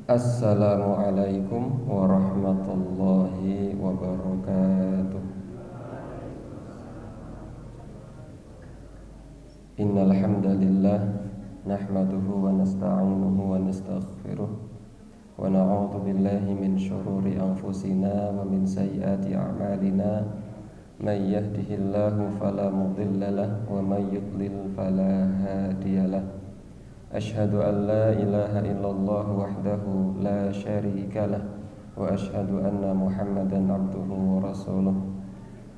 Assalamualaikum warahmatullahi wabarakatuh. Innal hamdalillah nahmaduhu wa nasta'inuhu wa nastaghfiruh wa na'udzu billahi min syururi anfusina wa min sayyiati a'malina may yahdihillahu fala mudilla lahu wa may yudlil fala hadiyalah. Ashhadu an la ilaha illallah wahdahu la syarika lah wa ashhadu anna Muhammadan abduhu wa rasuluh.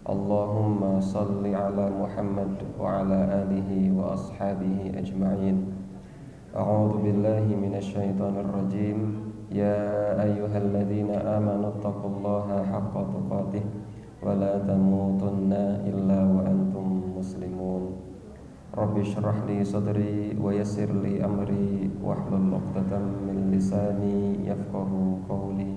Allahumma salli ala Muhammad wa ala alihi wa ashabihi ajma'in. A'udzu billahi minasyaitonir rajim. Ya ayyuhalladzina amanu taqullaha haqqa tuqatih wa la tamutunna illa wa antum muslimun. Rabbi shrah li sadri wa yassir li amri wahlul 'uqdatam min lisani yafqahu qawli.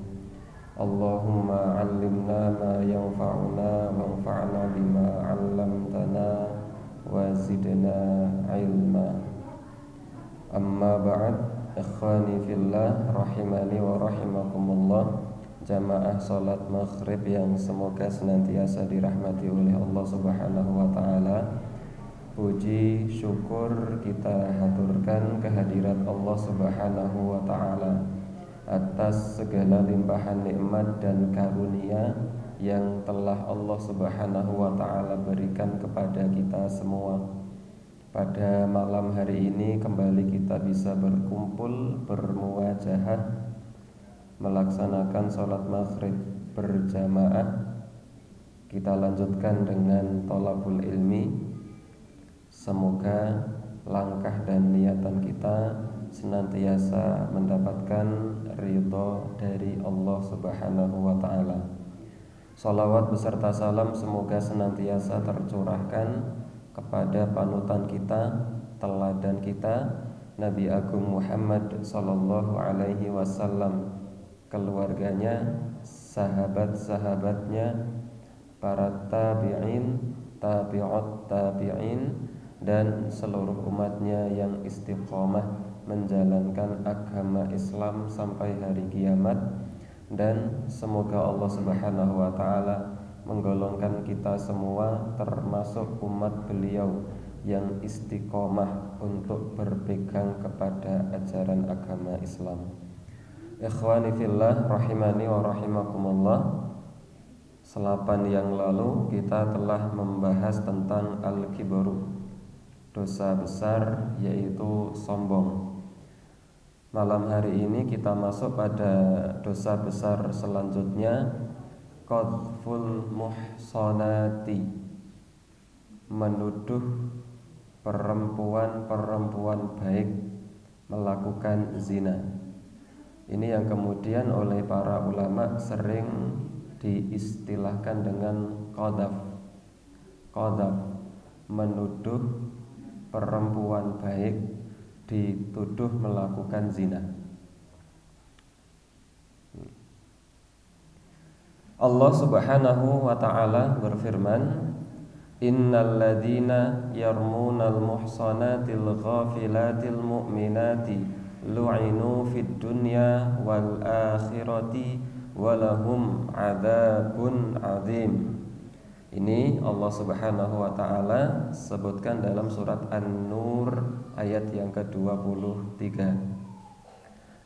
Allahumma 'allimna ma yanfa'una wanfa'na bima 'allamtana wa zidna ilma. Amma ba'd, ikhwani fillah rahimani wa rahimakumullah. Jamaah salat maghrib yang semoga senantiasa dirahmati oleh Allah Subhanahu wa taala. Puji syukur kita haturkan kehadirat Allah Subhanahu wa ta'ala atas segala limpahan nikmat dan karunia yang telah Allah Subhanahu wa ta'ala berikan kepada kita semua. Pada malam hari ini kembali kita bisa berkumpul, bermuwajahah, melaksanakan sholat maghrib berjamaah. Kita lanjutkan dengan thalabul ilmi. Semoga langkah dan niatan kita senantiasa mendapatkan ridho dari Allah Subhanahu wa ta'ala. Salawat beserta salam semoga senantiasa tercurahkan kepada panutan kita, teladan kita, Nabi Agung Muhammad sallallahu alaihi wasallam, keluarganya, sahabat-sahabatnya, para tabi'in, tabi'ut tabi'in, dan seluruh umatnya yang istiqomah menjalankan agama Islam sampai hari kiamat. Dan semoga Allah Subhanahu wa ta'ala menggolongkan kita semua termasuk umat beliau yang istiqomah untuk berpegang kepada ajaran agama Islam. Ikhwani fillah rahimani wa rahimakumullah. Selapan yang lalu kita telah membahas tentang al-kibru, dosa besar, yaitu sombong. Malam hari ini kita masuk pada dosa besar selanjutnya, qadful muhsanati, menuduh perempuan-perempuan baik melakukan zina. Ini yang kemudian oleh para ulama sering diistilahkan dengan qadhaf. Qadhaf, menuduh perempuan baik dituduh melakukan zina. Allah Subhanahu wa ta'ala berfirman, innal ladzina yarmunal muhsanatil ghafilatil mu'minati lu'inu fid dunya wal akhirati walahum adzabun adzim. Ini Allah Subhanahu wa ta'ala sebutkan dalam surat An-Nur ayat yang ke-23.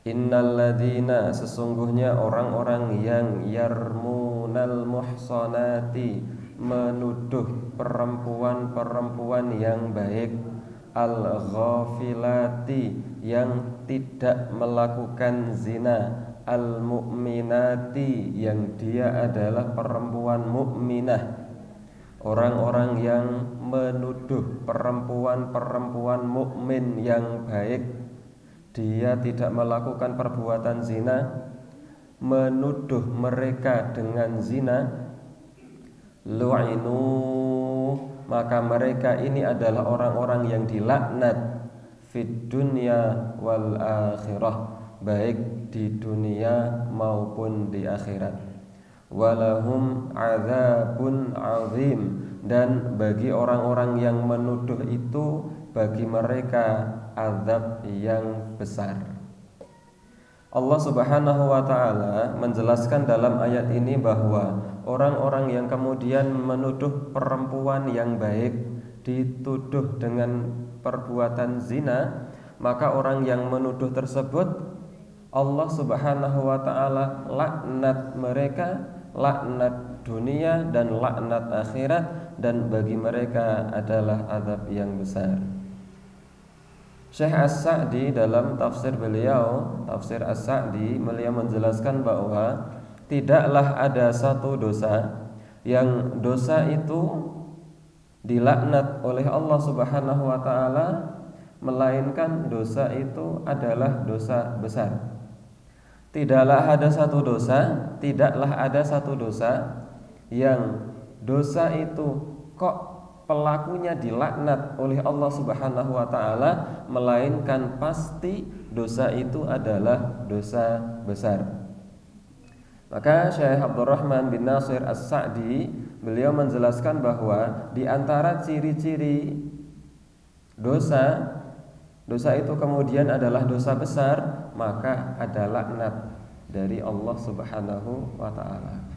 Innal ladzina, sesungguhnya orang-orang yang yarmunal muhsanati, menuduh perempuan-perempuan yang baik, al-ghafilati, yang tidak melakukan zina, al-mu'minati, yang dia adalah perempuan mukminah. Orang-orang yang menuduh perempuan-perempuan mukmin yang baik, dia tidak melakukan perbuatan zina, menuduh mereka dengan zina, lu'inu, maka mereka ini adalah orang-orang yang dilaknat fid dunya wal akhirah, baik di dunia maupun di akhirat. Walahum adzabun azim, dan bagi orang-orang yang menuduh itu, bagi mereka azab yang besar. Allah Subhanahu wa taala menjelaskan dalam ayat ini bahwa orang-orang yang kemudian menuduh perempuan yang baik dituduh dengan perbuatan zina, maka orang yang menuduh tersebut Allah Subhanahu wa taala laknat mereka, laknat dunia dan laknat akhirat, dan bagi mereka adalah azab yang besar. Syekh As-Sa'di dalam tafsir beliau, tafsir As-Sa'di, beliau menjelaskan bahwa tidaklah ada satu dosa yang dosa itu dilaknat oleh Allah Subhanahu wa taala, melainkan dosa itu adalah dosa besar. Tidaklah ada satu dosa yang dosa itu kok pelakunya dilaknat oleh Allah Subhanahu wa taala, melainkan pasti dosa itu adalah dosa besar. Maka Syekh Abdurrahman bin Nasir As-Sa'di beliau menjelaskan bahwa di antara ciri-ciri dosa itu kemudian adalah dosa besar, maka ada laknat dari Allah Subhanahu wa taala.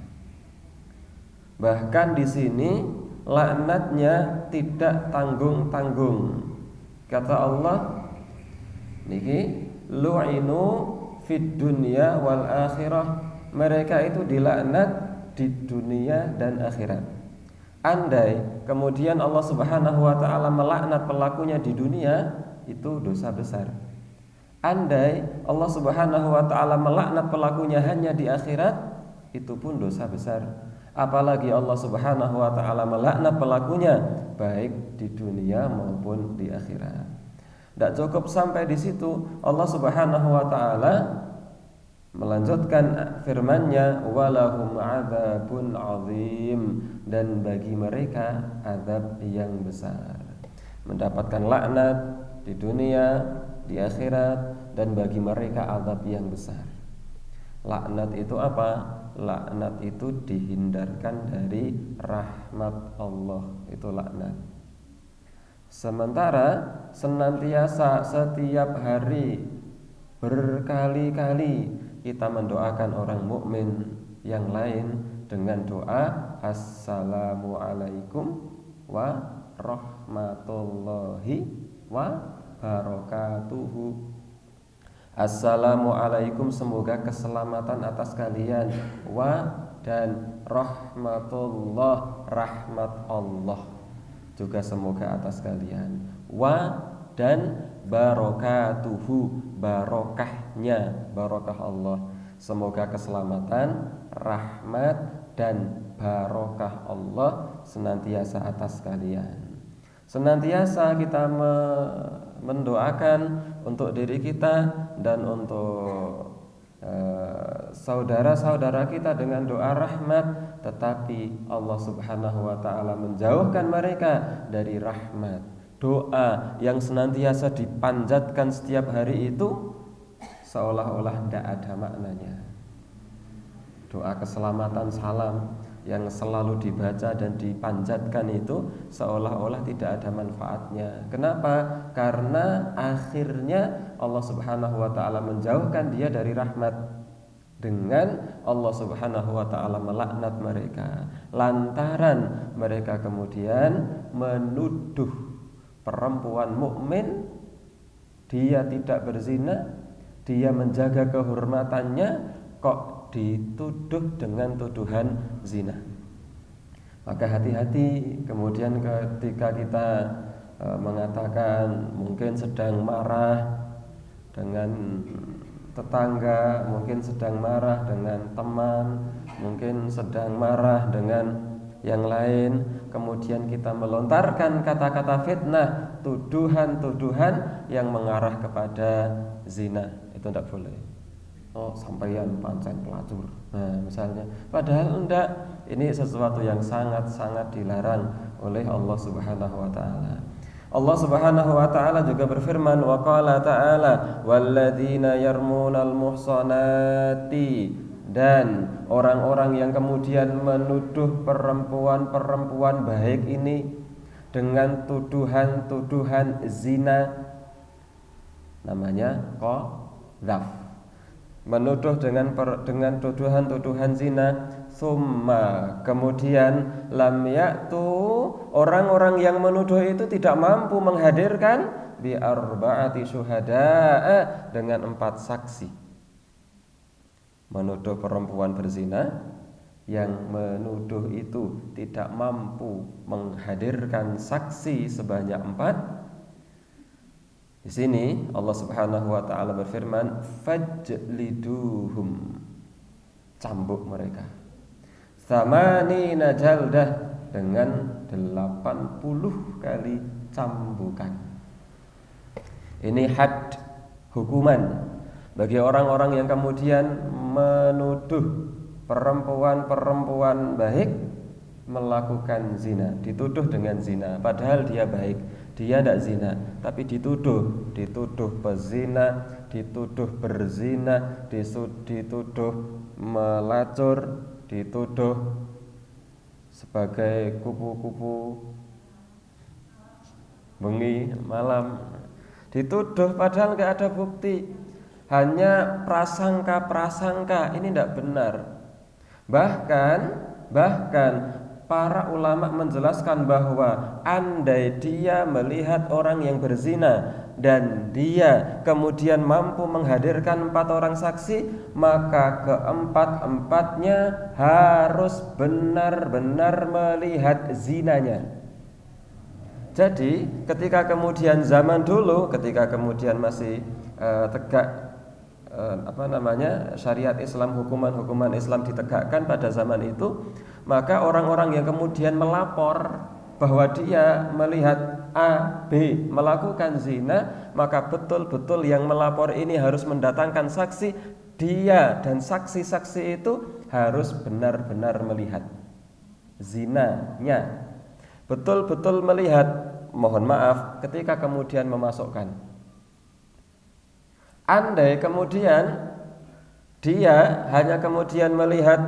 Bahkan di sini laknatnya tidak tanggung-tanggung. Kata Allah, niki lu'inu fid dunya wal akhirah. Mereka itu dilaknat di dunia dan akhirat. Andai kemudian Allah Subhanahu wa taala melaknat pelakunya di dunia, itu dosa besar. Andai Allah Subhanahu wa taala melaknat pelakunya hanya di akhirat, itu pun dosa besar. Apalagi Allah Subhanahu wa taala melaknat pelakunya baik di dunia maupun di akhirat. Tidak cukup sampai di situ, Allah Subhanahu wa taala melanjutkan firman-Nya, walahum adzabun azim, dan bagi mereka azab yang besar. Mendapatkan laknat di dunia, di akhirat, dan bagi mereka azab yang besar. Laknat itu apa? Laknat itu dihindarkan dari rahmat Allah, itu laknat. Sementara senantiasa setiap hari berkali-kali kita mendoakan orang mukmin yang lain dengan doa assalamualaikum wa rahmatullahi wa barakatuhu. Assalamualaikum, semoga keselamatan atas kalian, wa dan rahmatullah, rahmat Allah juga semoga atas kalian, wa dan barakatuhu, barokahnya, barokah Allah, semoga keselamatan, rahmat dan barokah Allah senantiasa atas kalian. Senantiasa kita mendoakan untuk diri kita dan untuk saudara-saudara kita dengan doa rahmat, tetapi Allah Subhanahu wa taala menjauhkan mereka dari rahmat. Doa yang senantiasa dipanjatkan setiap hari itu seolah-olah tidak ada maknanya. Doa keselamatan, salam yang selalu dibaca dan dipanjatkan itu seolah-olah tidak ada manfaatnya. Kenapa? Karena akhirnya Allah Subhanahu wa taala menjauhkan dia dari rahmat dengan Allah Subhanahu wa taala melaknat mereka lantaran mereka kemudian menuduh perempuan mukmin dia tidak berzina, dia menjaga kehormatannya, kok dituduh dengan tuduhan zina. Maka hati-hati kemudian ketika kita mengatakan mungkin sedang marah dengan tetangga, mungkin sedang marah dengan teman, mungkin sedang marah dengan yang lain, kemudian kita melontarkan kata-kata fitnah, tuduhan-tuduhan yang mengarah kepada zina, itu tidak boleh. Oh, sampeyan pancen pelacur. Nah, misalnya, padahal enggak, ini sesuatu yang sangat-sangat dilarang oleh Allah Subhanahu wa taala. Allah Subhanahu wa taala juga berfirman, wa qala ta'ala walladzina yarmunal muhsanati, dan orang-orang yang kemudian menuduh perempuan-perempuan baik ini dengan tuduhan-tuduhan zina, namanya qadzaf. menuduh dengan tuduhan-tuduhan zina, summa kemudian lam ya'tu, orang-orang yang menuduh itu tidak mampu menghadirkan bi arba'ati syuhada'a, dengan 4 saksi. Menuduh perempuan berzina, yang menuduh itu tidak mampu menghadirkan saksi sebanyak 4. Di sini Allah Subhanahu wa taala berfirman, fajliduhum, cambuk mereka, tsamanina jaldah, dengan 80 kali cambukan. Ini had, hukuman bagi orang-orang yang kemudian menuduh perempuan-perempuan baik melakukan zina, dituduh dengan zina, padahal dia baik, dia tidak zina, tapi dituduh pezina, dituduh berzina, dituduh melacur, dituduh sebagai kupu-kupu bengi malam, dituduh padahal nggak ada bukti, hanya prasangka. Ini tidak benar. Bahkan para ulama menjelaskan bahwa andai dia melihat orang yang berzina dan dia kemudian mampu menghadirkan 4 orang saksi, maka keempat-empatnya harus benar-benar melihat zinanya. Jadi ketika kemudian zaman dulu, ketika kemudian masih tegak syariat Islam, hukuman-hukuman Islam ditegakkan pada zaman itu, maka orang-orang yang kemudian melapor bahwa dia melihat A, B melakukan zina, maka betul-betul yang melapor ini harus mendatangkan saksi. Dia dan saksi-saksi itu harus benar-benar melihat zinanya, betul-betul melihat. Mohon maaf, ketika kemudian memasukkan, andai kemudian dia hanya kemudian melihat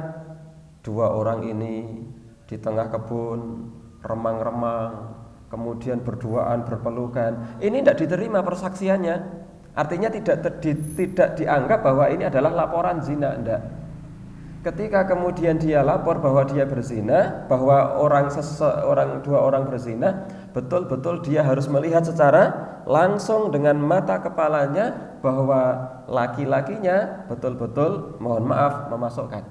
2 orang ini di tengah kebun remang-remang, kemudian berduaan, berpelukan, ini tidak diterima persaksiannya. Artinya tidak dianggap bahwa ini adalah laporan zina, tidak. Ketika kemudian dia lapor bahwa dia berzina, bahwa 2 orang berzina, betul-betul dia harus melihat secara langsung dengan mata kepalanya bahwa laki-lakinya betul-betul, mohon maaf, memasukkan.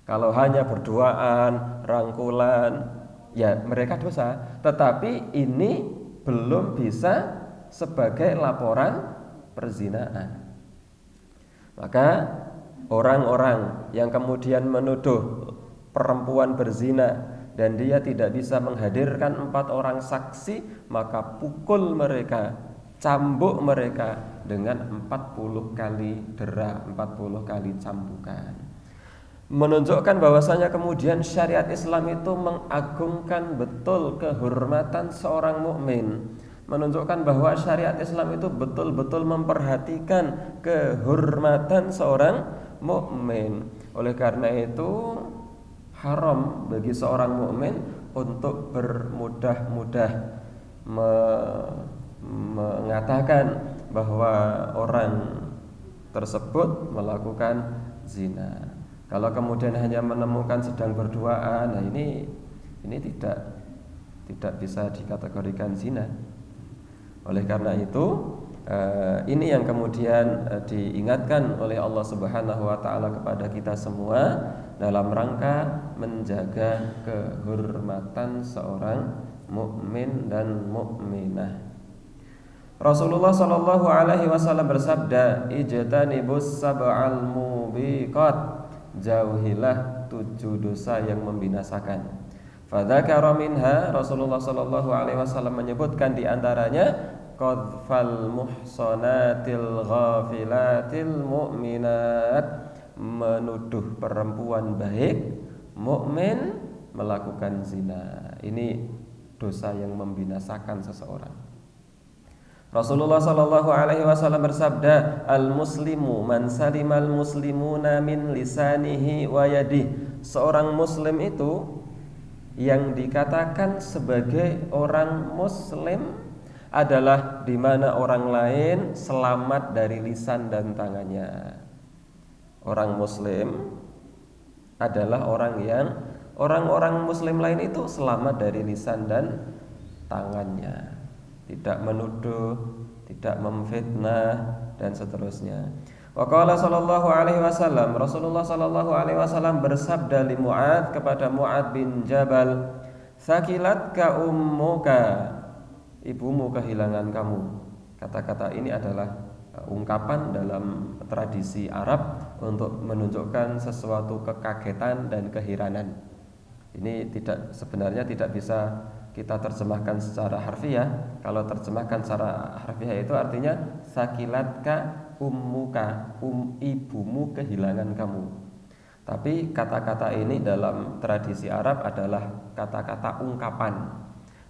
Kalau hanya berduaan, rangkulan, ya mereka dosa. Tetapi ini belum bisa sebagai laporan perzinaan. Maka orang-orang yang kemudian menuduh perempuan berzina dan dia tidak bisa menghadirkan 4 orang saksi, maka pukul mereka, cambuk mereka dengan 40 kali dera, 40 kali cambukan. Menunjukkan bahwasanya kemudian syariat Islam itu mengagungkan betul kehormatan seorang mukmin, menunjukkan bahwa syariat Islam itu betul-betul memperhatikan kehormatan seorang mukmin. Oleh karena itu haram bagi seorang mukmin untuk bermudah-mudah mengatakan bahwa orang tersebut melakukan zina. Kalau kemudian hanya menemukan sedang berduaan, nah ini tidak bisa dikategorikan zina. Oleh karena itu ini yang kemudian diingatkan oleh Allah Subhanahu wa taala kepada kita semua dalam rangka menjaga kehormatan seorang mukmin dan mukminah. Rasulullah sallallahu alaihi wasallam bersabda, ijtanibus sab'al mubiqat, jauhilah 7 dosa yang membinasakan. Fadzakara minha, Rasulullah sallallahu alaihi wasallam menyebutkan di antaranya qadfal muhsanatil ghafilatil mu'minat, menuduh perempuan baik mukmin melakukan zina. Ini dosa yang membinasakan seseorang. Rasulullah sallallahu alaihi wasallam bersabda, al-muslimu man salimal muslimuna min lisanihi wa yadihi. Seorang muslim itu yang dikatakan sebagai orang muslim adalah di mana orang lain selamat dari lisan dan tangannya. Orang muslim adalah orang-orang muslim lain itu selamat dari lisan dan tangannya, tidak menuduh, tidak memfitnah dan seterusnya. Wa qala sallallahu alaihi wasallam, Rasulullah sallallahu alaihi wasallam bersabda li Mu'adz kepada Mu'adz bin Jabal, "Sakilatka ummuka, ibumu kehilangan kamu." Kata-kata ini adalah ungkapan dalam tradisi Arab untuk menunjukkan sesuatu kekagetan dan keheranan. Ini sebenarnya tidak bisa kita terjemahkan secara harfiah. Kalau terjemahkan secara harfiah itu artinya sakilatka ummuka, ibumu kehilangan kamu. Tapi kata-kata ini dalam tradisi Arab adalah kata-kata ungkapan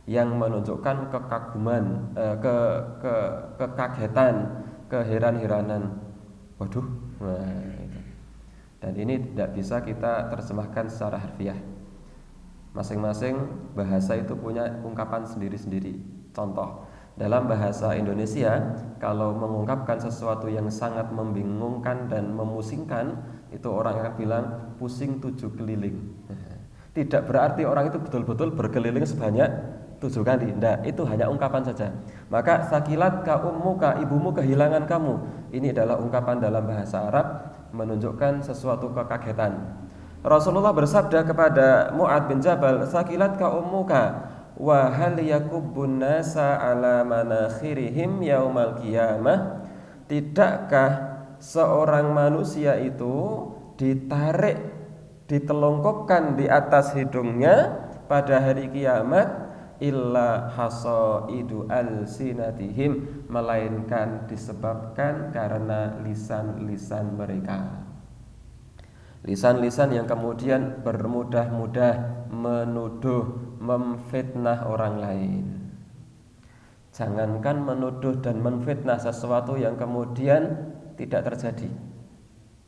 yang menunjukkan kekaguman, kekagetan, keheran-heranan. Waduh, nah, itu. Dan ini tidak bisa kita terjemahkan secara harfiah. Masing-masing bahasa itu punya ungkapan sendiri-sendiri. Contoh, dalam bahasa Indonesia, kalau mengungkapkan sesuatu yang sangat membingungkan dan memusingkan, itu orang akan bilang pusing 7 keliling. Tidak berarti orang itu betul-betul berkeliling sebanyak 7 kali. Tidak, itu hanya ungkapan saja. Maka sakilatka ummuka, ibumu kehilangan kamu. Ini adalah ungkapan dalam bahasa Arab menunjukkan sesuatu kekagetan. Rasulullah bersabda kepada Mu'adz bin Jabal, sakilatka ummuka wa hal yakubbun nasa ala manakhirihim yaumal qiyamah. Tidakkah seorang manusia itu ditarik, ditelongkopkan di atas hidungnya pada hari kiamat, illa hasaidu alsinatihim, melainkan disebabkan karena lisan-lisan mereka. Lisan-lisan yang kemudian bermudah-mudah menuduh, memfitnah orang lain. Jangankan menuduh dan memfitnah sesuatu yang kemudian tidak terjadi.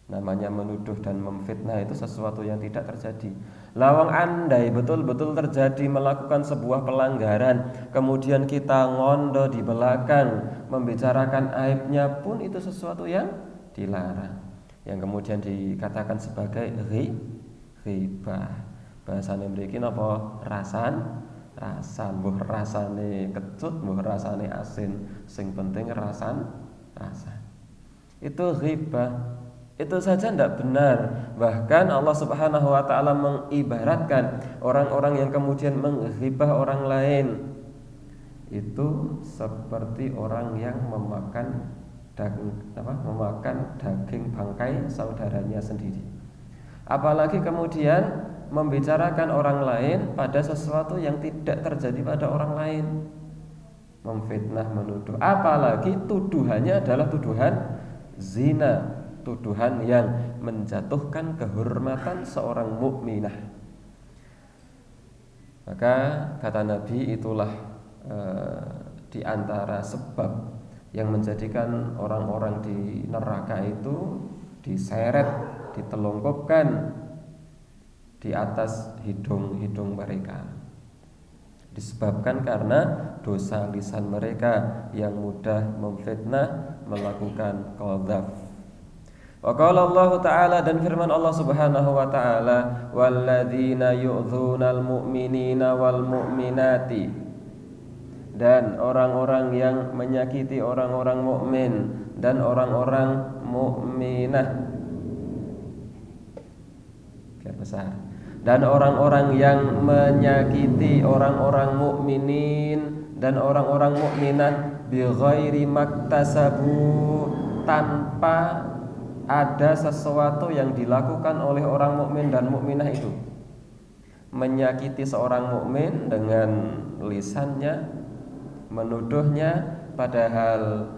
Namanya menuduh dan memfitnah itu sesuatu yang tidak terjadi. Lawang andai betul-betul terjadi melakukan sebuah pelanggaran, kemudian kita ngondo di belakang membicarakan aibnya pun itu sesuatu yang dilarang, yang kemudian dikatakan sebagai ghibah. Bahasane mriki napa? Rasan, mbuh rasane kecut, mbuh rasane asin, sing penting rasan. Itu ghibah. Itu saja tidak benar. Bahkan Allah Subhanahu wa taala mengibaratkan orang-orang yang kemudian menghibah orang lain itu seperti orang yang memakan daging bangkai saudaranya sendiri. Apalagi kemudian membicarakan orang lain pada sesuatu yang tidak terjadi pada orang lain, memfitnah, menuduh. Apalagi tuduhannya adalah tuduhan zina, tuduhan yang menjatuhkan kehormatan seorang mukminah. Maka kata Nabi, itulah di antara sebab yang menjadikan orang-orang di neraka itu diseret, ditelongkopkan di atas hidung-hidung mereka, disebabkan karena dosa lisan mereka yang mudah memfitnah, melakukan qadzaf. Wa qala Allah Ta'ala, dan firman Allah Subhanahu wa taala, walladzina yu'dzunal mu'minina wal mu'minati, dan orang-orang yang menyakiti orang-orang mukmin dan orang-orang mukminah. Biar besar. Dan orang-orang yang menyakiti orang-orang mukminin dan orang-orang mukminah bighairi maktasabu, tanpa ada sesuatu yang dilakukan oleh orang mukmin dan mukminah itu. Menyakiti seorang mukmin dengan lisannya, menuduhnya, padahal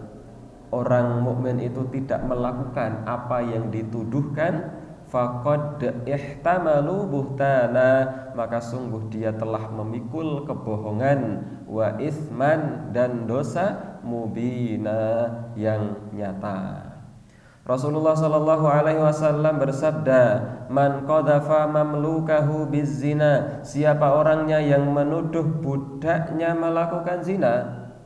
orang mukmin itu tidak melakukan apa yang dituduhkan, faqad ihtamalu buhtana, maka sungguh dia telah memikul kebohongan, wa itsman, dan dosa, mubina, yang nyata. Rasulullah sallallahu alaihi wasallam bersabda, man qadhafa mamlukahu bizina, siapa orangnya yang menuduh budaknya melakukan zina,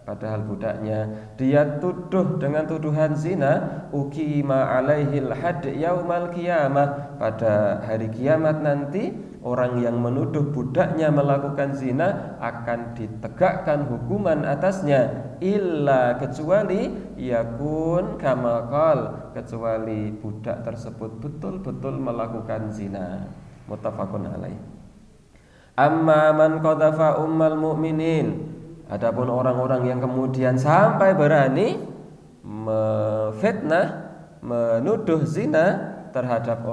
padahal budaknya. Dia tuduh dengan tuduhan zina, uqima alaihil hadd yaumal qiyamah. Pada hari kiamat nanti orang yang menuduh budaknya melakukan zina akan ditegakkan hukuman atasnya, illa kecuali yakun kama qal, kecuali budak tersebut betul-betul melakukan zina. Muttafaqun alaih. Amma man qadhafa ummal mu'minin, adapun orang-orang yang kemudian sampai berani memfitnah, menuduh zina terhadap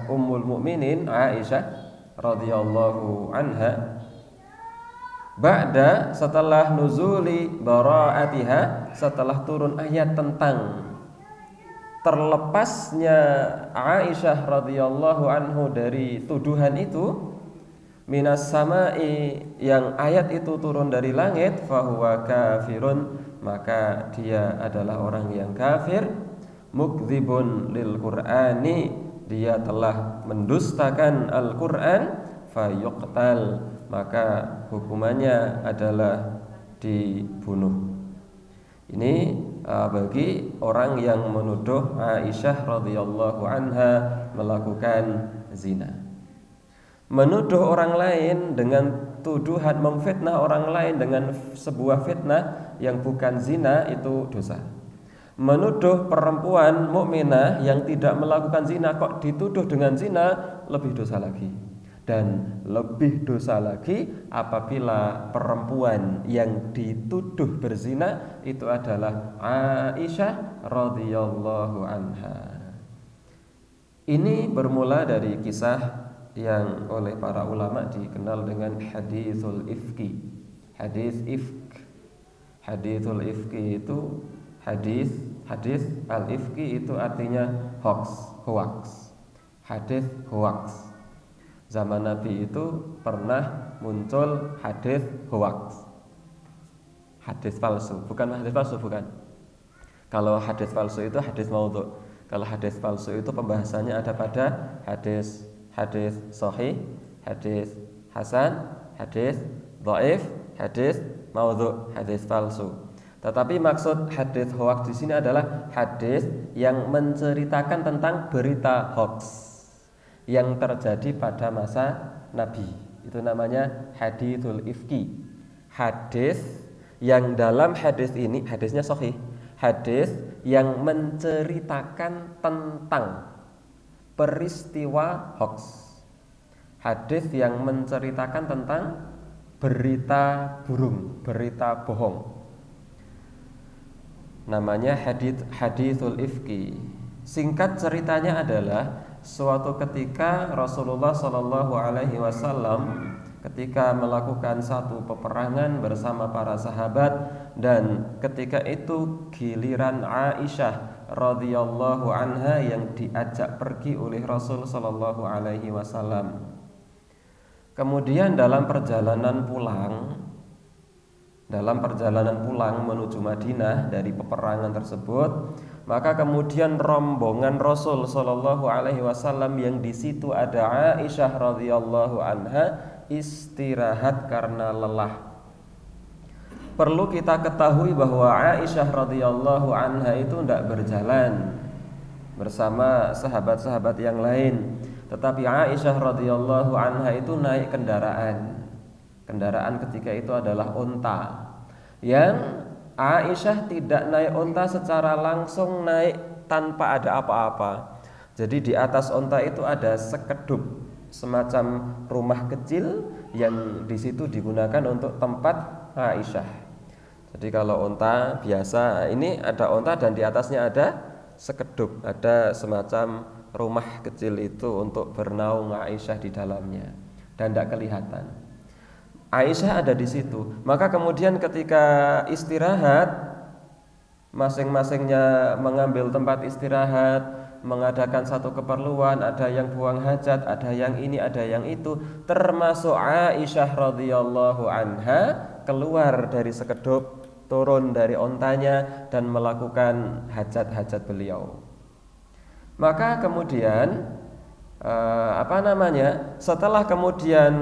ummul mukminin Aisyah radhiyallahu anha, ba'da, setelah nuzuli bara'atiha, setelah turun ayat tentang terlepasnya Aisyah radhiyallahu anhu dari tuduhan itu, minas sama'i, yang ayat itu turun dari langit, fahuwa kafirun, maka dia adalah orang yang kafir, mukdzibun lil qur'ani, dia telah mendustakan Al-Qur'an, fayuqtal, maka hukumannya adalah dibunuh. Ini bagi orang yang menuduh Aisyah radhiyallahu anha melakukan zina. Menuduh orang lain dengan tuduhan, memfitnah orang lain dengan sebuah fitnah yang bukan zina itu dosa. Menuduh perempuan mukminah yang tidak melakukan zina kok dituduh dengan zina, lebih dosa lagi. Dan lebih dosa lagi apabila perempuan yang dituduh berzina itu adalah Aisyah radhiyallahu anha. Ini bermula dari kisah yang oleh para ulama dikenal dengan hadithul ifki. Hadithul ifki itu hadis al-ifki itu artinya hoax. Hadis hoax. Zaman Nabi itu pernah muncul hadis hoax. Hadis palsu, bukan. Kalau hadis palsu itu hadis maudhu'. Kalau hadis palsu itu pembahasannya ada pada hadis sahih, hadis hasan, hadis dhaif, hadis maudhu', hadis palsu. Tetapi maksud hadis hoax di sini adalah hadis yang menceritakan tentang berita hoax yang terjadi pada masa Nabi. Itu namanya hadithul ifki. Hadis yang dalam hadis ini, hadisnya sahih, hadis yang menceritakan tentang peristiwa hoax, hadis yang menceritakan tentang berita burung, berita bohong, namanya hadithul ifki. Singkat ceritanya adalah suatu ketika Rasulullah Shallallahu Alaihi Wasallam ketika melakukan satu peperangan bersama para sahabat, dan ketika itu giliran Aisyah radhiyallahu anha yang diajak pergi oleh Rasul sallallahu alaihi wasallam. Kemudian dalam perjalanan pulang menuju Madinah dari peperangan tersebut, maka kemudian rombongan Rasul sallallahu alaihi wasallam yang di situ ada Aisyah radhiyallahu anha istirahat karena lelah. Perlu kita ketahui bahwa Aisyah radhiyallahu anha itu tidak berjalan bersama sahabat-sahabat yang lain, tetapi Aisyah radhiyallahu anha itu naik kendaraan. Kendaraan ketika itu adalah unta. Yang Aisyah tidak naik unta secara langsung, naik tanpa ada apa-apa. Jadi di atas unta itu ada sekedup, semacam rumah kecil yang di situ digunakan untuk tempat Aisyah. Jadi kalau unta biasa, ini ada unta dan di atasnya ada sekedup, ada semacam rumah kecil itu untuk bernaung Aisyah di dalamnya, dan tidak kelihatan. Aisyah ada di situ. Maka kemudian ketika istirahat, masing-masingnya mengambil tempat istirahat, mengadakan satu keperluan, ada yang buang hajat, ada yang ini, ada yang itu, termasuk Aisyah radhiyallahu anha keluar dari sekedup, turun dari ontanya dan melakukan hajat-hajat beliau. Maka kemudian setelah kemudian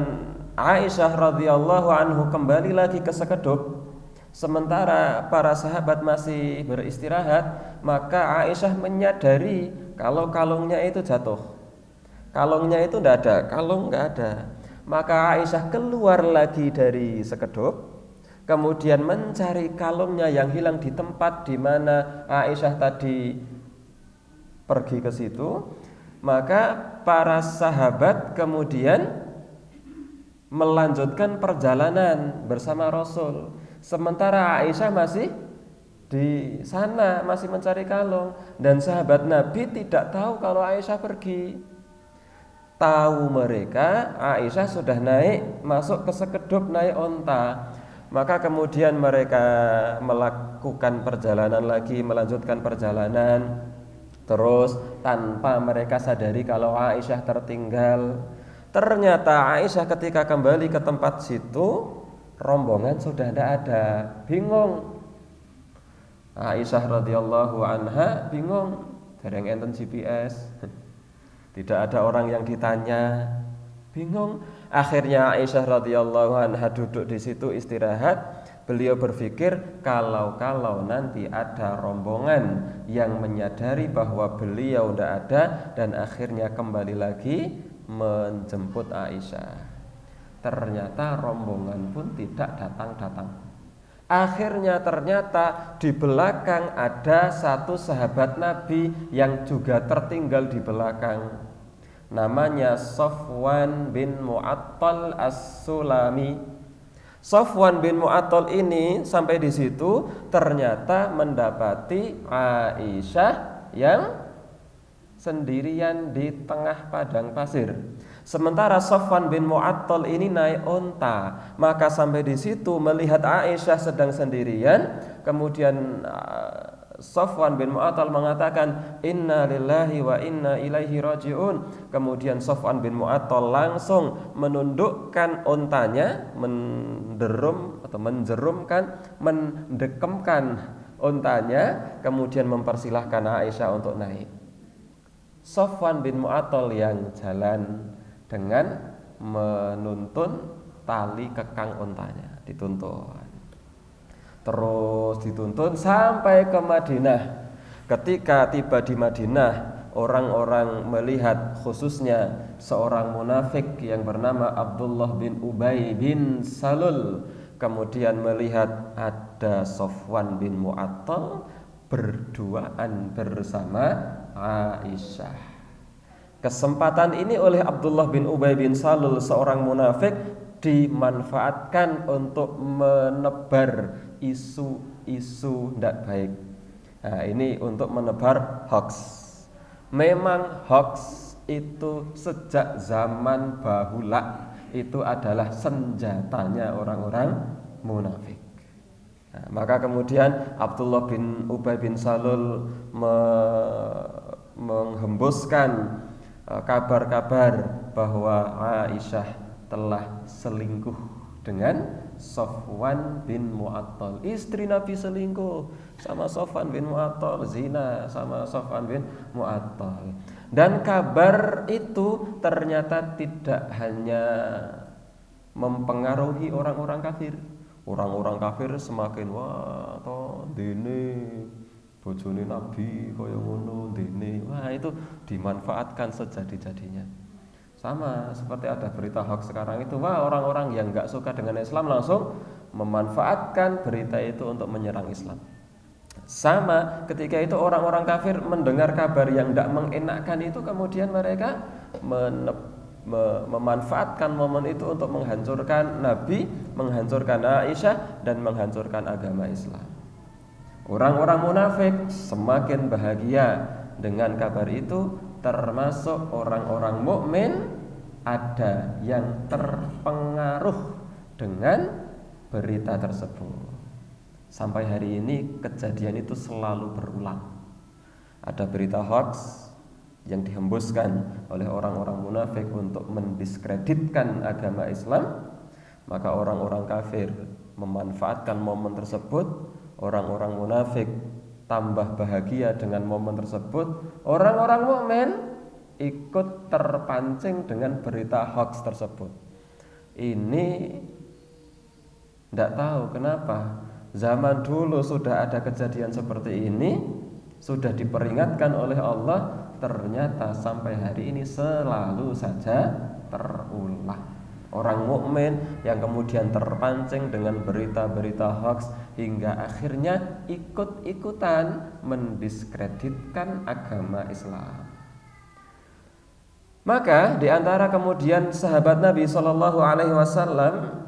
Aisyah radhiyallahu anhu kembali lagi ke sekedup, Sementara para sahabat masih beristirahat, maka Aisyah menyadari kalau kalungnya itu jatuh. Kalungnya itu tidak ada, kalung nggak ada. Maka Aisyah keluar lagi dari sekedup, kemudian mencari kalungnya yang hilang di tempat di mana Aisyah tadi pergi ke situ. Maka para sahabat kemudian melanjutkan perjalanan bersama Rasul. Sementara Aisyah masih di sana, masih mencari kalung. Dan sahabat Nabi tidak tahu kalau Aisyah pergi. Tahu mereka Aisyah sudah naik, masuk ke sekedup, naik onta. Maka kemudian mereka melakukan perjalanan lagi, melanjutkan perjalanan. Terus tanpa mereka sadari kalau Aisyah tertinggal. Ternyata Aisyah ketika kembali ke tempat situ, rombongan sudah tidak ada. Bingung. Aisyah radhiyallahu anha bingung. Dereng enten GPS. Tidak ada orang yang ditanya. Bingung. Akhirnya Aisyah radhiyallahu anha duduk di situ istirahat. Beliau berpikir kalau nanti ada rombongan yang menyadari bahwa beliau tidak ada dan akhirnya kembali lagi menjemput Aisyah. Ternyata rombongan pun tidak datang-datang. Akhirnya ternyata di belakang ada satu sahabat Nabi yang juga tertinggal di belakang. Namanya Safwan bin Mu'attal As-Sulami. Safwan bin Mu'attal ini sampai di situ ternyata mendapati Aisyah yang sendirian di tengah padang pasir. Sementara Safwan bin Mu'attal ini naik onta, maka sampai di situ melihat Aisyah sedang sendirian, kemudian Safwan bin Mu'attal mengatakan inna lillahi wa inna ilaihi raji'un. Kemudian Safwan bin Mu'attal langsung menundukkan ontanya, mendekemkan ontanya, kemudian mempersilahkan Aisyah untuk naik. Safwan bin Mu'attal yang jalan dengan menuntun tali kekang ontanya, dituntun. Terus dituntun sampai ke Madinah. Ketika tiba di Madinah, orang-orang melihat khususnya seorang munafik yang bernama Abdullah bin Ubay bin Salul. Kemudian melihat ada Safwan bin Mu'attal berduaan bersama Aisyah. Kesempatan ini oleh Abdullah bin Ubay bin Salul, seorang munafik, dimanfaatkan untuk menebar isu-isu tidak baik. Nah, ini untuk menebar hoax. Memang hoax itu sejak zaman bahula itu adalah senjatanya orang-orang munafik. Nah, maka kemudian Abdullah bin Ubay bin Salul menghembuskan kabar-kabar bahwa Aisyah telah selingkuh dengan Safwan bin Mu'attal. Istri Nabi selingkuh sama Safwan bin Mu'attal, zina sama Safwan bin Mu'attal. Dan kabar itu ternyata tidak hanya mempengaruhi orang-orang kafir. Orang-orang kafir semakin wah to dene bojone Nabi kaya ngono dene. Wah, itu dimanfaatkan sejadi-jadinya. Sama seperti ada berita hoax sekarang itu, wah orang-orang yang nggak suka dengan Islam langsung memanfaatkan berita itu untuk menyerang Islam. Sama ketika itu orang-orang kafir mendengar kabar yang tidak mengenakkan itu, kemudian mereka memanfaatkan momen itu untuk menghancurkan Nabi, menghancurkan Aisyah, dan menghancurkan agama Islam. Orang-orang munafik semakin bahagia dengan kabar itu, termasuk orang-orang mukmin ada yang terpengaruh dengan berita tersebut. Sampai hari ini kejadian itu selalu berulang. Ada berita hoax yang dihembuskan oleh orang-orang munafik untuk mendiskreditkan agama Islam, maka orang-orang kafir memanfaatkan momen tersebut. Orang-orang munafik tambah bahagia dengan momen tersebut. Orang-orang mukmin ikut terpancing dengan berita hoax tersebut. Ini tidak tahu kenapa Zaman dulu sudah ada kejadian seperti ini, sudah diperingatkan oleh Allah, ternyata sampai hari ini selalu saja terulang. Orang mukmin yang kemudian terpancing dengan berita-berita hoax hingga akhirnya ikut-ikutan mendiskreditkan agama Islam. Maka di antara kemudian sahabat Nabi Shallallahu Alaihi Wasallam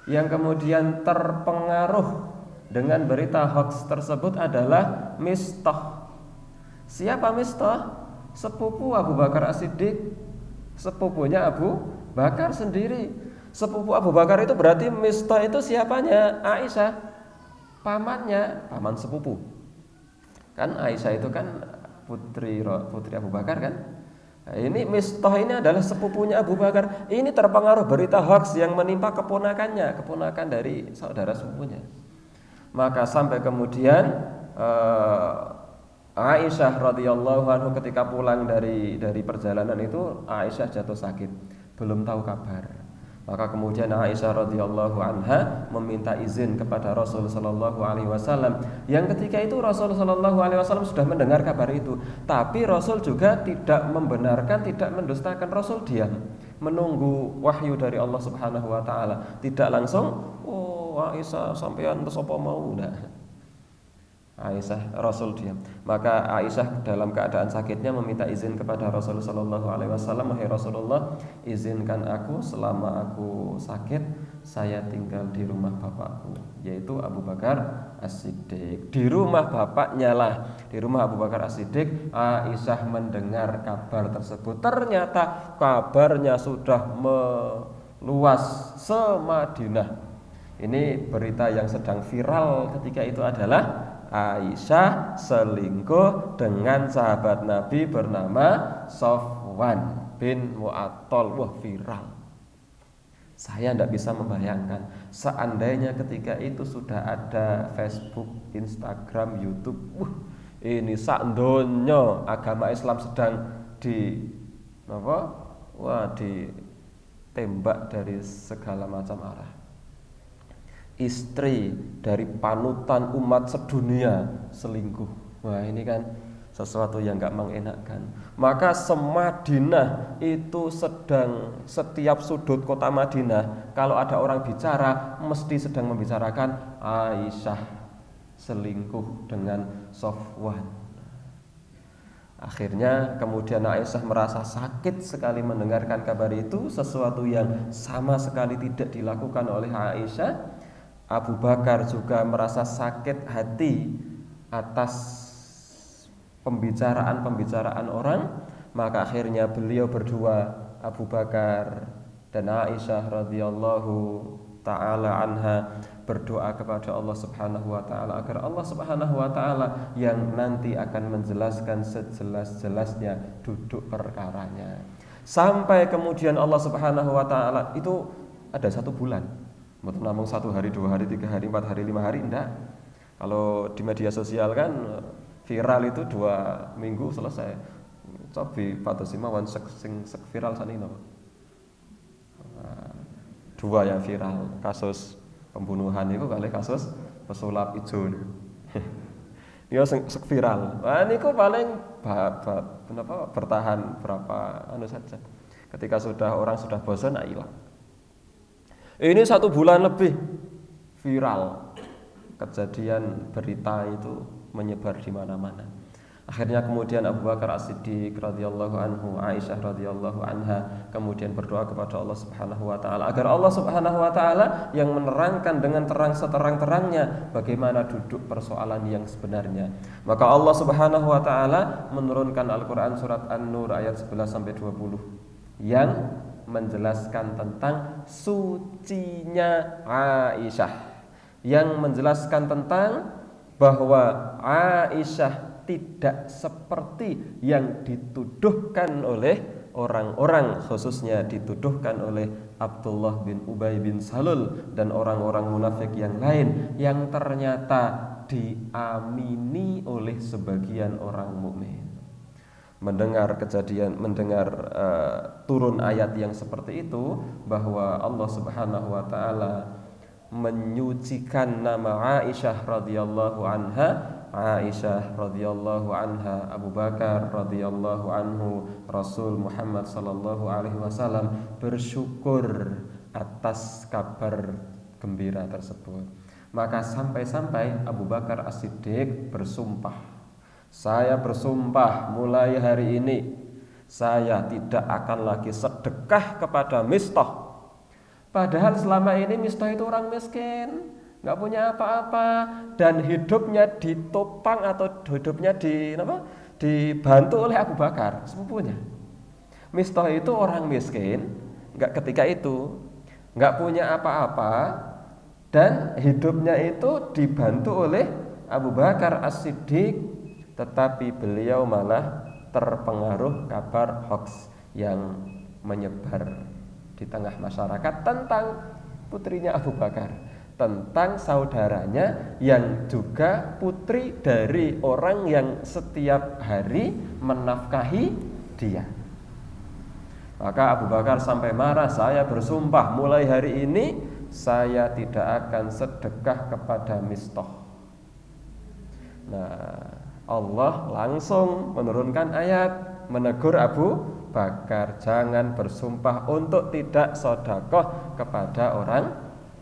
yang kemudian terpengaruh dengan berita hoax tersebut adalah Mistah. Siapa Mistah? Sepupu Abu Bakar As-Siddiq, sepupunya Abu Bakar sendiri. Sepupu Abu Bakar itu berarti Mistah itu siapanya? Aisyah, paman sepupu. Kan Aisyah itu kan putri Abu Bakar kan? Nah, ini Mistah ini adalah sepupunya Abu Bakar. Ini terpengaruh berita hoax yang menimpa keponakan dari saudara sepupunya. Maka sampai kemudian Aisyah radhiyallahu anhu ketika pulang dari perjalanan itu, Aisyah jatuh sakit, belum tahu kabar. Maka kemudian Aisyah radhiyallahu anha meminta izin kepada Rasul sallallahu alaihi wasallam. Yang ketika itu Rasul sallallahu alaihi wasallam sudah mendengar kabar itu, tapi Rasul juga tidak membenarkan, tidak mendustakan. Rasul diam, menunggu wahyu dari Allah Subhanahu wa taala. Tidak langsung, "Oh, Aisyah sampean terus apa mau?" Nah. Aisyah, Rasul diam. Maka Aisyah dalam keadaan sakitnya meminta izin kepada Rasul sallallahu alaihi wasallam, "Wahai Rasulullah, izinkan aku selama aku sakit saya tinggal di rumah bapakku, yaitu Abu Bakar As-Siddiq." Di rumah bapaknya lah, di rumah Abu Bakar As-Siddiq, Aisyah mendengar kabar tersebut. Ternyata kabarnya sudah meluas se-Madinah. Ini berita yang sedang viral ketika itu adalah Aisyah selingkuh dengan sahabat Nabi bernama Safwan bin Mu'attal. Wah, viral. Saya tidak bisa membayangkan seandainya ketika itu sudah ada Facebook, Instagram, YouTube. Ini sak donya agama Islam sedang ditembak dari segala macam arah. Istri dari panutan umat sedunia selingkuh. Wah, ini kan sesuatu yang gak mengenakkan. Maka semadinah itu sedang, setiap sudut kota Madinah, kalau ada orang bicara mesti sedang membicarakan Aisyah selingkuh dengan Safwan. Akhirnya kemudian Aisyah merasa sakit sekali mendengarkan kabar itu, sesuatu yang sama sekali tidak dilakukan oleh Aisyah. Abu Bakar juga merasa sakit hati atas pembicaraan orang. Maka akhirnya beliau berdua, Abu Bakar dan Aisyah radhiyallahu ta'ala anha, berdoa kepada Allah subhanahu wa ta'ala agar Allah subhanahu wa ta'ala yang nanti akan menjelaskan sejelas-jelasnya duduk perkaranya. Sampai kemudian Allah subhanahu wa ta'ala itu ada 1 bulan, betul, namun 1 hari, 2 hari, 3 hari, 4 hari, 5 hari, enggak. Kalau di media sosial kan viral itu 2 minggu selesai. Cobi patosima wan sing viral sanino. 2 yang viral, kasus pembunuhan itu kali kasus pesulap ijo. Dia sing viral. Wah, niku paling bertahan berapa saja. Ketika orang sudah bosan, hilang. Ini 1 bulan lebih viral, kejadian berita itu menyebar di mana-mana. Akhirnya kemudian Abu Bakar As-Siddiq radhiyallahu anhu, Aisyah radhiyallahu anha kemudian berdoa kepada Allah Subhanahu wa taala agar Allah Subhanahu wa taala yang menerangkan dengan terang seterang-terangnya bagaimana duduk persoalan yang sebenarnya. Maka Allah Subhanahu wa taala menurunkan Al-Qur'an surat An-Nur ayat 11 sampai 20 yang menjelaskan tentang sucinya Aisyah, yang menjelaskan tentang bahwa Aisyah tidak seperti yang dituduhkan oleh orang-orang, khususnya dituduhkan oleh Abdullah bin Ubay bin Salul dan orang-orang munafik yang lain yang ternyata diamini oleh sebagian orang mukmin. Mendengar turun ayat yang seperti itu, bahwa Allah Subhanahu wa taala menyucikan nama Aisyah radhiyallahu anha, Aisyah radhiyallahu anha, Abu Bakar radhiyallahu anhu, Rasul Muhammad sallallahu alaihi wasallam bersyukur atas kabar gembira tersebut. Maka sampai-sampai Abu Bakar As-Siddiq bersumpah, saya bersumpah mulai hari ini saya tidak akan lagi sedekah kepada Mistah. Padahal selama ini Mistah itu orang miskin, nggak punya apa-apa, dan hidupnya ditopang atau hidupnya dibantu oleh Abu Bakar sepupunya. Mistah itu orang miskin, ketika itu nggak punya apa-apa, dan hidupnya itu dibantu oleh Abu Bakar As-Siddiq, tetapi beliau malah terpengaruh kabar hoax yang menyebar di tengah masyarakat tentang putrinya Abu Bakar, tentang saudaranya yang juga putri dari orang yang setiap hari menafkahi dia. Maka Abu Bakar sampai marah, saya bersumpah mulai hari ini saya tidak akan sedekah kepada Mistah. Nah, Allah langsung menurunkan ayat menegur Abu Bakar, jangan bersumpah untuk tidak sedekah kepada orang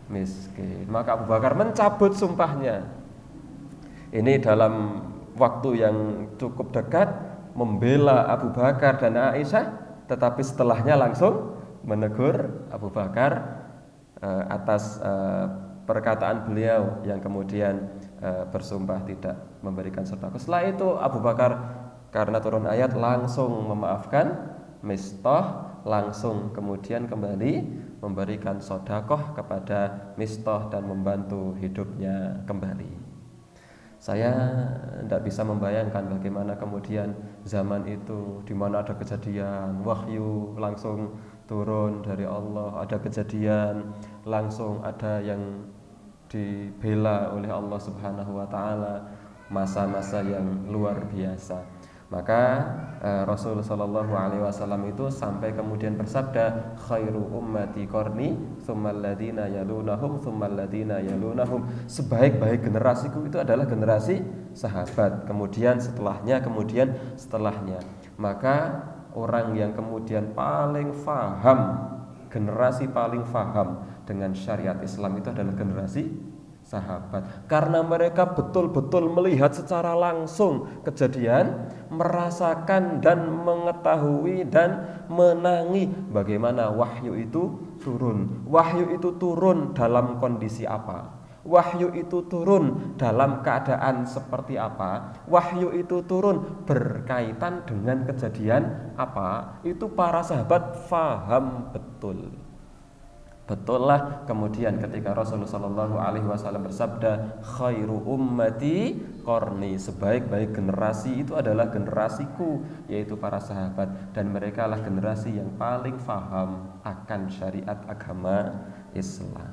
miskin. Maka Abu Bakar mencabut sumpahnya. Ini dalam waktu yang cukup dekat membela Abu Bakar dan Aisyah, tetapi setelahnya langsung menegur Abu Bakar atas perkataan beliau yang kemudian bersumpah tidak memberikan sedekah. Setelah itu Abu Bakar karena turun ayat langsung memaafkan Mistah, langsung kemudian kembali memberikan sedekah kepada Mistah dan membantu hidupnya kembali. Saya tidak bisa membayangkan bagaimana kemudian zaman itu di mana ada kejadian wahyu langsung turun dari Allah, ada kejadian langsung ada yang dibela oleh Allah Subhanahu wa taala, masa-masa yang luar biasa. Maka Rasul sallallahu alaihi wasallam itu sampai kemudian bersabda, khairu ummati qarni tsummal ladzina yalunahum tsummal ladzina yalunahum. Sebaik-baik generasiku itu adalah generasi sahabat, kemudian setelahnya, kemudian setelahnya. Maka orang yang kemudian paling faham, generasi paling faham dengan syariat Islam itu adalah generasi sahabat, karena mereka betul-betul melihat secara langsung kejadian, merasakan dan mengetahui dan menangi bagaimana wahyu itu turun. Wahyu itu turun dalam kondisi apa? Wahyu itu turun dalam keadaan seperti apa? Wahyu itu turun berkaitan dengan kejadian apa? Itu para sahabat faham betul. Betullah kemudian ketika Rasulullah Shallallahu Alaihi Wasallam bersabda, khairu ummati qarni, sebaik-baik generasi itu adalah generasiku, yaitu para sahabat, dan mereka lah generasi yang paling faham akan syariat agama Islam.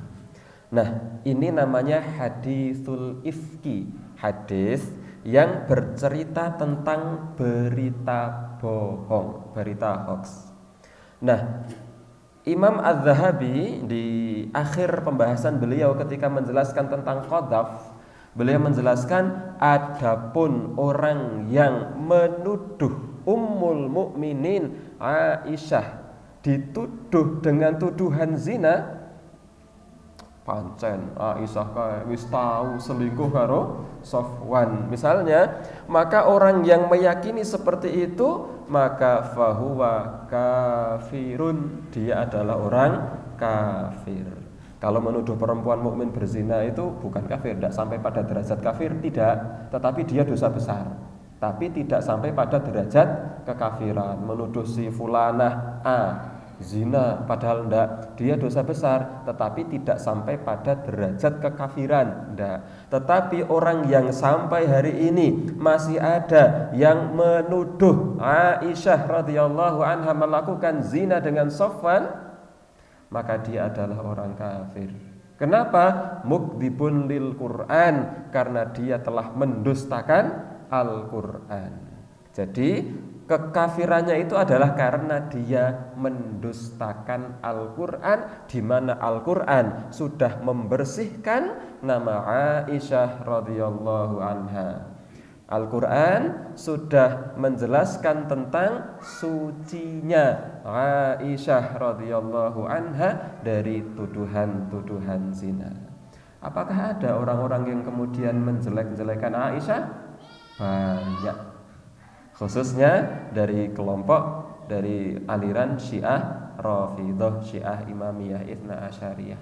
Nah, ini namanya haditsul ifki, hadis yang bercerita tentang berita bohong, berita hoax. Nah, Imam Az-Zahabi di akhir pembahasan beliau ketika menjelaskan tentang qadzaf, beliau menjelaskan adapun orang yang menuduh Ummul Mukminin Aisyah dituduh dengan tuduhan zina, pancen Aisyah kae wis tahu selingkuh karo Safwan misalnya, maka orang yang meyakini seperti itu maka fahuwa kafirun, dia adalah orang kafir. Kalau menuduh perempuan mukmin berzina itu bukan kafir, tidak sampai pada derajat kafir, tidak, tetapi dia dosa besar, tapi tidak sampai pada derajat kekafiran. Menuduh si fulanah zina padahal enggak, dia dosa besar, tetapi tidak sampai pada derajat kekafiran, enggak. Tetapi orang yang sampai hari ini masih ada yang menuduh Aisyah radhiyallahu anha melakukan zina dengan Safwan, maka dia adalah orang kafir. Kenapa? Mukdzibun lil Quran, karena dia telah mendustakan Al-Quran. Jadi Kekafirannya itu adalah karena dia mendustakan Al-Quran, di mana Al-Quran sudah membersihkan nama Aisyah radhiyallahu anha. Al-Quran sudah menjelaskan tentang sucinya Aisyah radhiyallahu anha dari tuduhan-tuduhan zina. Apakah ada orang-orang yang kemudian menjelek-jelekan Aisyah? Banyak. Khususnya dari kelompok dari aliran Syiah Rafidhah, Syiah Imamiyah Itsna Asyariyah,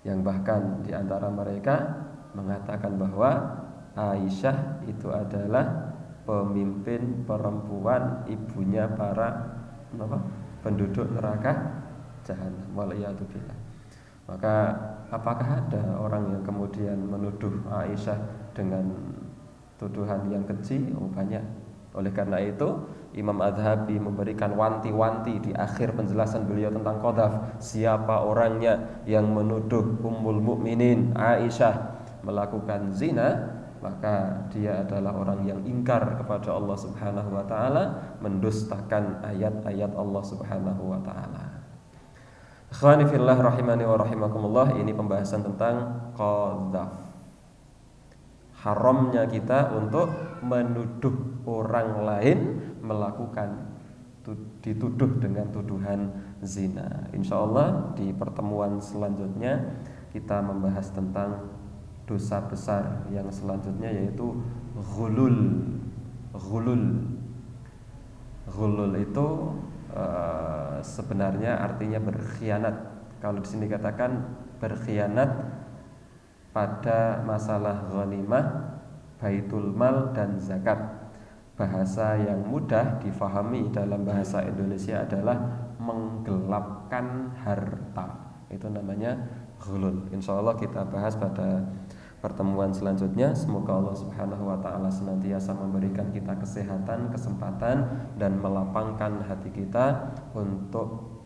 yang bahkan di antara mereka mengatakan bahwa Aisyah itu adalah pemimpin perempuan, ibunya para penduduk neraka jahanam. Waliyadzubillah. Maka apakah ada orang yang kemudian menuduh Aisyah dengan tuduhan yang keji? Oh, banyak. Oleh karena itu Imam Adz-Dzahabi memberikan wanti-wanti di akhir penjelasan beliau tentang qadzaf. Siapa orangnya yang menuduh Ummul Mukminin Aisyah melakukan zina, maka dia adalah orang yang ingkar kepada Allah Subhanahu wa taala, mendustakan ayat-ayat Allah Subhanahu wa taala. Ikhwani fillah rahimani wa rahimakumullah, ini pembahasan tentang qadzaf. Haramnya kita untuk menuduh orang lain melakukan, dituduh dengan tuduhan zina. Insya Allah di pertemuan selanjutnya kita membahas tentang dosa besar yang selanjutnya, yaitu ghulul. Ghulul itu sebenarnya artinya berkhianat. Kalau di sini katakan berkhianat pada masalah ghanimah, baitul mal dan zakat. Bahasa yang mudah difahami dalam bahasa Indonesia adalah menggelapkan harta. Itu namanya ghulul. Insya Allah kita bahas pada pertemuan selanjutnya. Semoga Allah Subhanahu wa taala senantiasa memberikan kita kesehatan, kesempatan, dan melapangkan hati kita untuk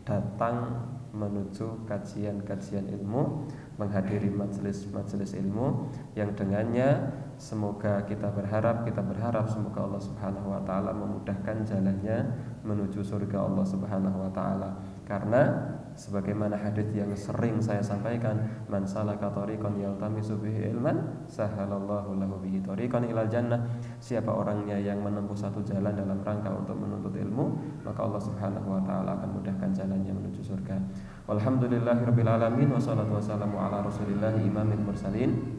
datang menuju kajian-kajian ilmu, menghadiri majelis-majelis ilmu yang dengannya semoga kita berharap semoga Allah Subhanahu wa taala memudahkan jalannya menuju surga Allah Subhanahu wa taala. Karena sebagaimana hadits yang sering saya sampaikan, man salaka thariqan yaltamisu bihi ilman sahalallahu lahu bihi thariqan ilal jannah. Siapa orangnya yang menempuh satu jalan dalam rangka untuk menuntut ilmu, maka Allah Subhanahu wa taala akan mudahkan jalannya menuju surga. Walhamdulillahirabbil alamin, wassalatu wassalamu ala rasulillah imamil mursalin.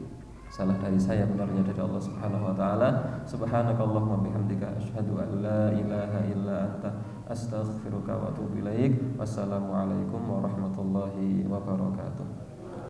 Salah dari saya, benarnya dari Allah Subhanahu wa taala. Subhanakallahumma bihamdika asyhadu an la ilaha illa anta astaghfiruka wa atubu ilaik. Wassalamualaikum warahmatullahi wabarakatuh.